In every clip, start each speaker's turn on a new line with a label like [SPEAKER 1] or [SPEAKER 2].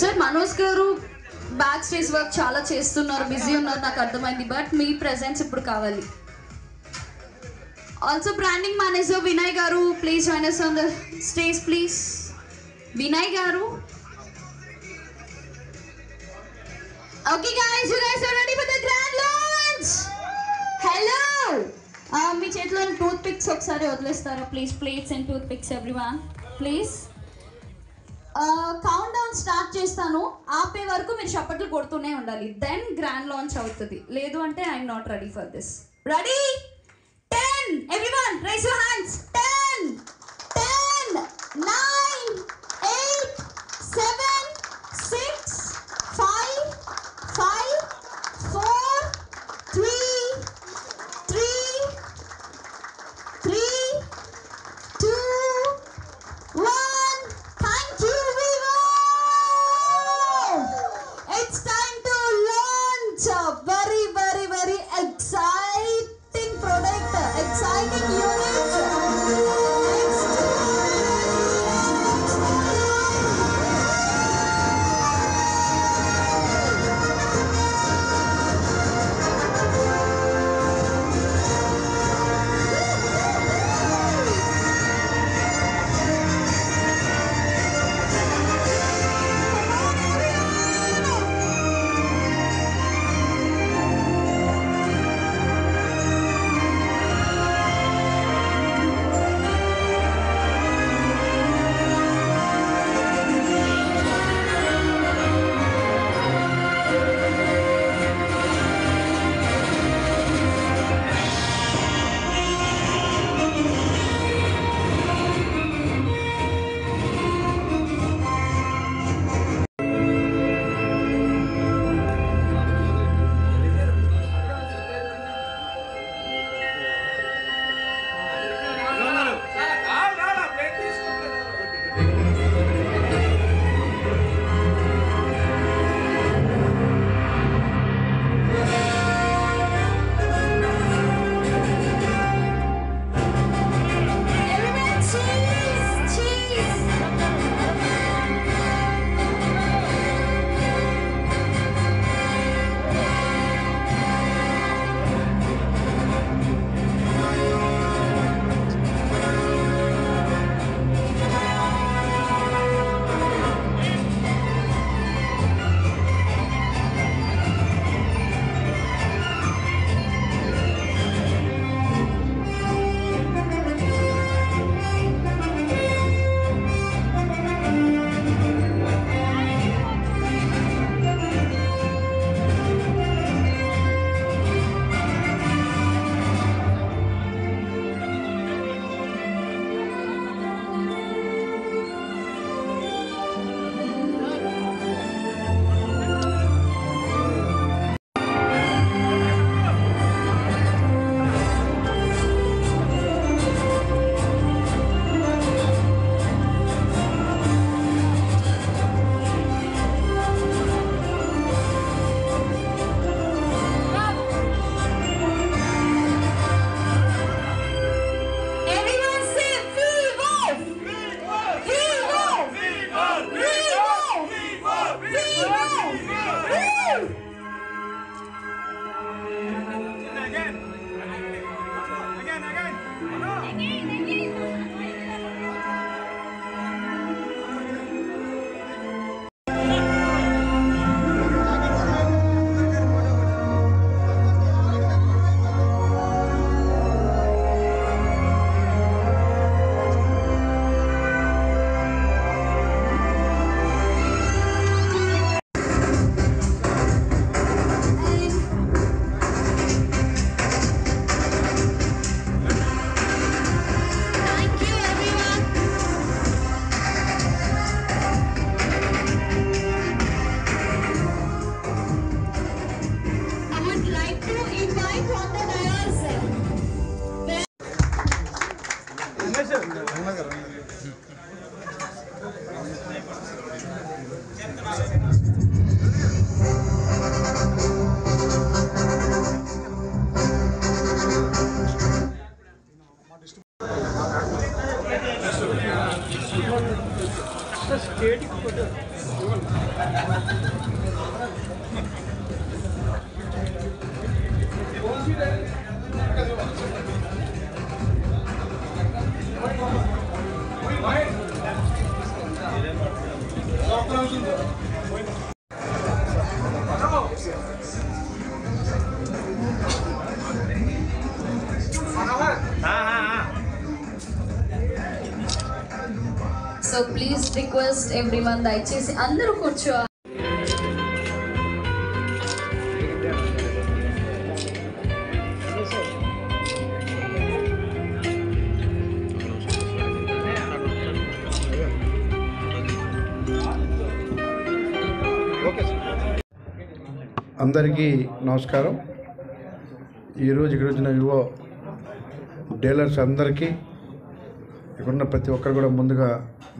[SPEAKER 1] Sir Manoj గారు back stage work చాలా చేస్తున్నారు, బిజీ ఉన్నారు, నాకు అర్థమైంది. బట్ మీ ప్రెజెన్స్ ఇప్పుడు కావాలి. ఆల్సో బ్రాండింగ్ మేనేజర్ వినయ్ గారు, please join us on the stage please. Vinay గారు. Okay guys, you guys are ready for the grand launch. Hello. మీ చేతిలో టూత్ పిక్స్ ఒకసారి వదిలేస్తారా please? Plates and tooth pics everyone please. Count down start చేస్తాను, ఆపే వరకు మీరు చప్పట్లు కొడుతూనే ఉండాలి. దెన్ గ్రాండ్ లాంచ్ అవుతుంది. లేదు అంటే I'm not ready for this. Ready? 10 everyone rise your hands. 10 10 9 8 7 6 5 5 4 3 3 3 2 1. Thank you, Vivo. It's time to launch a very, very, very exciting product, exciting unit.
[SPEAKER 2] State
[SPEAKER 1] So please request everyone దయచేసి అందరూ కూర్చో.
[SPEAKER 2] అందరికీ నమస్కారం. ఈరోజు ఇక్కడ వచ్చిన యువ డీలర్స్ అందరికీ ఇక్కడున్న ప్రతి ఒక్కరు కూడా ముందుగా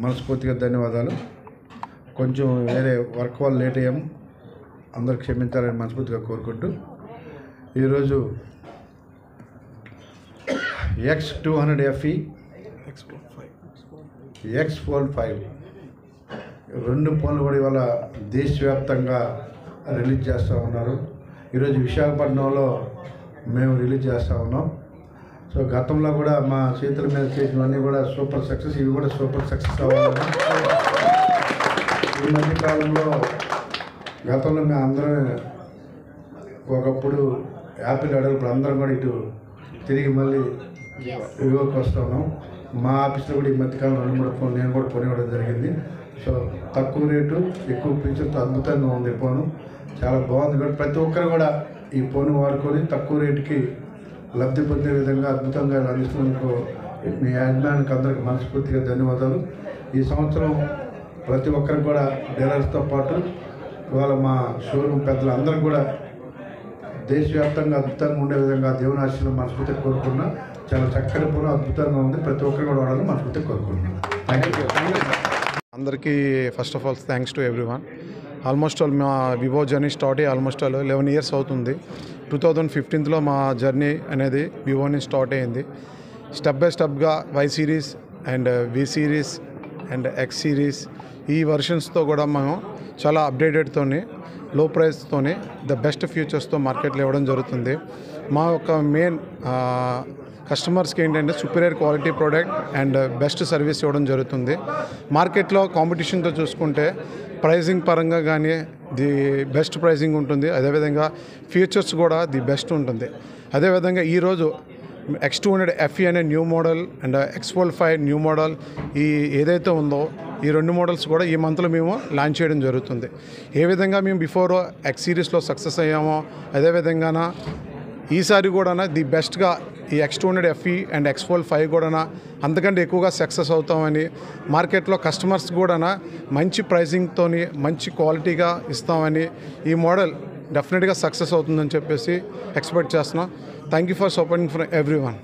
[SPEAKER 2] మనస్ఫూర్తిగా ధన్యవాదాలు. కొంచెం వేరే వర్క్ వల్ల లేట్ అయ్యాము, అందరు క్షమించాలని మనస్ఫూర్తిగా కోరుకుంటూ ఈరోజు X200FE X-Fold 5 రెండు ఫోన్లు కూడా ఇవాళ దేశవ్యాప్తంగా రిలీజ్ చేస్తూ ఉన్నారు. ఈరోజు విశాఖపట్నంలో మేము రిలీజ్ చేస్తూ ఉన్నాం. సో గతంలో కూడా మా చేతుల మీద చేసినవన్నీ కూడా సూపర్ సక్సెస్, ఇవి కూడా సూపర్ సక్సెస్ అవ్వాలని. ఈ మధ్యకాలంలో గతంలో మేము అందరం ఒకప్పుడు యాపిల్ అడగప్పుడు అందరం కూడా ఇటు తిరిగి మళ్ళీ వివోకి వస్తూ ఉన్నాం. మా ఆఫీస్లో కూడా ఈ మధ్యకాలంలో 2-3 ఫోన్ నేను కూడా కొనివ్వడం జరిగింది. సో తక్కువ రేటు ఎక్కువ ఫీచర్తో అద్భుతంగా ఉంది ఫోను, చాలా బాగుంది. కూడా ప్రతి ఒక్కరు కూడా ఈ ఫోన్ వాడుకొని తక్కువ రేటుకి లబ్ధి పొందే విధంగా అద్భుతంగా అందిస్తున్నందుకు మీ యాజమాన్యానికి అందరికి మనస్ఫూర్తిగా ధన్యవాదాలు. ఈ సంవత్సరం ప్రతి ఒక్కరికి కూడా డీలర్స్తో పాటు ఇవాళ మా షోరూమ్ పెద్దలు అందరూ కూడా దేశవ్యాప్తంగా అద్భుతంగా ఉండే విధంగా దేవుని ఆశీస్సులు మనస్ఫూర్తిగా కోరుకున్నా. చాలా చక్కటి ఫోన్, అద్భుతంగా ఉంది. ప్రతి ఒక్కరు కూడా వాడాలని మనస్ఫూర్తిగా కోరుకుంటున్నాను. Thank you.
[SPEAKER 3] అందరికీ first of all thanks to everyone. Almost all మా వివో జర్నీ స్టార్ట్ అయ్యి ఆల్మోస్ట్ ఆల్ 11 years అవుతుంది. 2015లో మా జర్నీ అనేది వివో నుంచి స్టార్ట్ అయ్యింది. స్టెప్ బై స్టెప్గా Y series and V series and X series ఈ వర్షన్స్తో కూడా మేము చాలా అప్డేటెడ్తోని లో ప్రైస్తోని ద బెస్ట్ ఫ్యూచర్స్తో మార్కెట్లో ఇవ్వడం జరుగుతుంది. మా యొక్క మెయిన్ కస్టమర్స్కి ఏంటంటే superior quality product and best service ఇవ్వడం జరుగుతుంది. మార్కెట్లో కాంపిటీషన్తో చూసుకుంటే ప్రైజింగ్ పరంగా కానీ ది బెస్ట్ ప్రైజింగ్ ఉంటుంది, అదేవిధంగా ఫీచర్స్ కూడా ది బెస్ట్ ఉంటుంది. అదేవిధంగా ఈరోజు X200FE అనే new model and X-Fold 5 new model ఈ ఏదైతే ఉందో ఈ 2 మోడల్స్ కూడా ఈ మంత్లో మేము లాంచ్ చేయడం జరుగుతుంది. ఏ విధంగా మేము బిఫోర్ ఎక్స్ సిరీస్లో సక్సెస్ అయ్యామో అదేవిధంగా ఈసారి కూడా ది బెస్ట్గా ఈ X200FE అండ్ X-Fold 5 కూడా అంతకంటే ఎక్కువగా సక్సెస్ అవుతామని మార్కెట్లో కస్టమర్స్ కూడా మంచి ప్రైసింగ్తో మంచి క్వాలిటీగా ఇస్తామని ఈ మోడల్ డెఫినెట్గా సక్సెస్ అవుతుందని చెప్పేసి ఎక్స్పెక్ట్ చేస్తున్నాం. Thank you for supporting for everyone.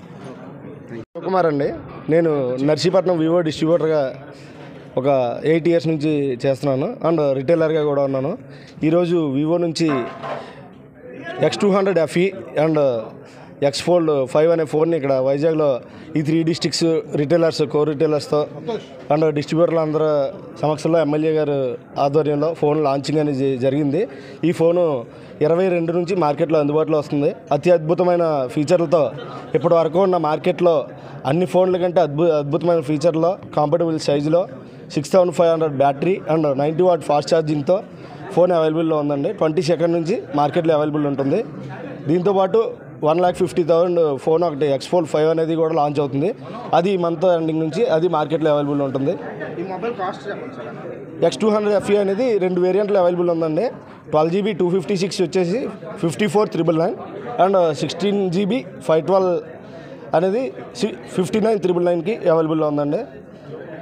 [SPEAKER 4] Kumar అండి, నేను నర్సీపట్నం వివో డిస్ట్రిబ్యూటర్గా ఒక 8 years నుంచి చేస్తున్నాను అండ్ రిటైలర్గా కూడా ఉన్నాను. ఈరోజు వివో నుంచి X200FE అండ్ X-Fold 5 అనే ఫోన్ని ఇక్కడ వైజాగ్లో ఈ 3 districts రిటైలర్స్ కో రిటైలర్స్తో అండ్ డిస్ట్రిబ్యూటర్లు అందరూ సమక్షంలో ఎమ్మెల్యే గారు ఆధ్వర్యంలో ఫోన్ లాంచింగ్ అనేది జరిగింది. ఈ ఫోను 22 నుంచి మార్కెట్లో అందుబాటులో వస్తుంది. అతి అద్భుతమైన ఫీచర్లతో ఇప్పటి వరకు ఉన్న మార్కెట్లో అన్ని ఫోన్ల కంటే అద్భుతమైన ఫీచర్లో కాంపాటబుల్ సైజులో 6500 బ్యాటరీ అండ్ 90 watt ఫాస్ట్ ఛార్జింగ్తో ఫోన్ అవైలబుల్లో ఉందండి. 22nd నుంచి మార్కెట్లో అవైలబుల్ ఉంటుంది. దీంతోపాటు 1,50,000 ఫోన్ ఒకటి X-Fold 5 అనేది కూడా లాంచ్ అవుతుంది. అది ఈ మంత్ ఎండింగ్ నుంచి అది మార్కెట్లో అవైలబుల్ ఉంటుంది.
[SPEAKER 5] ఈ మొబైల్ కాస్ట్ చెప్పండి సార్.
[SPEAKER 4] X200FE అనేది 2 వేరియంట్లు అవైలబుల్ ఉందండి. 12GB 256 వచ్చేసి 54,999 అండ్ 16GB 512 అనేది 59,999కి అవైలబుల్లో ఉందండి.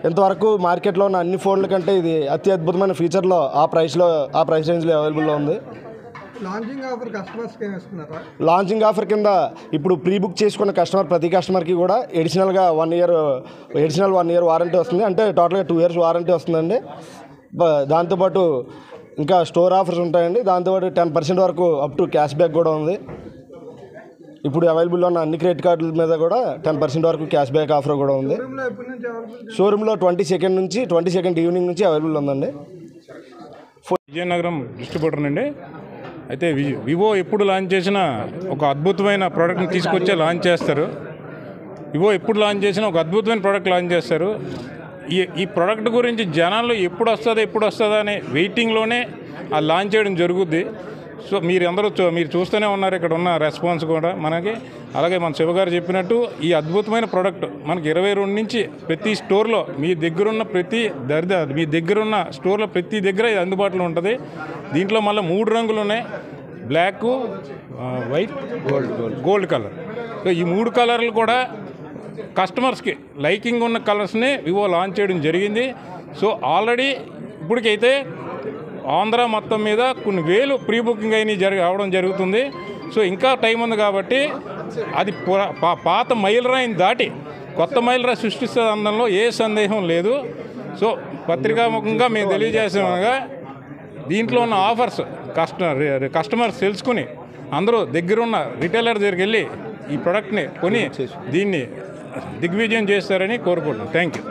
[SPEAKER 4] ఇంతవరకు మార్కెట్లో ఉన్న అన్ని ఫోన్ల కంటే ఇది అతి అద్భుతమైన ఫీచర్లో ఆ ప్రైస్ రేంజ్లో అవైలబుల్లో ఉంది.
[SPEAKER 5] లాంచింగ్ ఆఫర్ కస్టమర్స్కి ఏమి ఇస్తున్నారా?
[SPEAKER 4] లాంచింగ్ ఆఫర్ కింద ఇప్పుడు ప్రీ బుక్ చేసుకున్న ప్రతి కస్టమర్కి కూడా అడిషనల్గా 1 year వారంటీ వస్తుంది. అంటే టోటల్గా 2 years వారంటీ వస్తుందండి. దాంతోపాటు ఇంకా స్టోర్ ఆఫర్స్ ఉంటాయండి. దాంతోపాటు 10% వరకు అప్ టు క్యాష్ బ్యాక్ కూడా ఉంది. ఇప్పుడు అవైలబుల్లో ఉన్న అన్ని క్రెడిట్ కార్డుల మీద కూడా 10% వరకు క్యాష్ బ్యాక్ ఆఫర్ కూడా ఉంది. షోరూంలో 22nd ఈవినింగ్ నుంచి అవైలబుల్ ఉందండి.
[SPEAKER 6] విజయనగరం డిస్ట్రిబ్యూటర్ అండి. అయితే వివో ఎప్పుడు లాంచ్ చేసినా ఒక అద్భుతమైన ప్రోడక్ట్ని తీసుకొచ్చే లాంచ్ చేస్తారు. వివో ఎప్పుడు లాంచ్ చేసినా ఒక అద్భుతమైన ప్రోడక్ట్ లాంచ్ చేస్తారు. ఈ ప్రోడక్ట్ గురించి జనాల్లో ఎప్పుడు వస్తుందా అనే వెయిటింగ్లోనే ఆ లాంచ్ చేయడం జరుగుద్ది. సో మీరు చూస్తూనే ఉన్నారు, ఇక్కడ ఉన్న రెస్పాన్స్ కూడా మనకి. అలాగే మన శివగారు చెప్పినట్టు ఈ అద్భుతమైన ప్రోడక్ట్ మనకి 22 నుంచి ప్రతి స్టోర్లో మీ దగ్గరున్న స్టోర్లో ప్రతి దగ్గర ఇది అందుబాటులో ఉంటుంది. దీంట్లో మళ్ళీ 3 రంగులు ఉన్నాయి, black, white, gold colour. So ఈ 3 కలర్లు కూడా కస్టమర్స్కి లైకింగ్ ఉన్న కలర్స్ని వివో లాంచ్ చేయడం జరిగింది. సో ఆల్రెడీ ఇప్పటికైతే ఆంధ్ర మొత్తం మీద కొన్ని వేలు ప్రీ బుకింగ్ అవడం జరుగుతుంది. సో ఇంకా టైం ఉంది కాబట్టి అది పాత మైలురాయిని దాటి కొత్త మైలురాయి సృష్టిస్తుంది అనడంలో ఏ సందేహం లేదు. సో పత్రికాముఖంగా మేము తెలియజేసామనగా దీంట్లో ఉన్న ఆఫర్స్ కస్టమర్స్ తెలుసుకుని అందరూ దగ్గరున్న రిటైలర్ దగ్గరికి వెళ్ళి ఈ ప్రోడక్ట్ని కొని దీన్ని దిగ్విజయం చేస్తారని కోరుకుంటున్నాం. Thank you.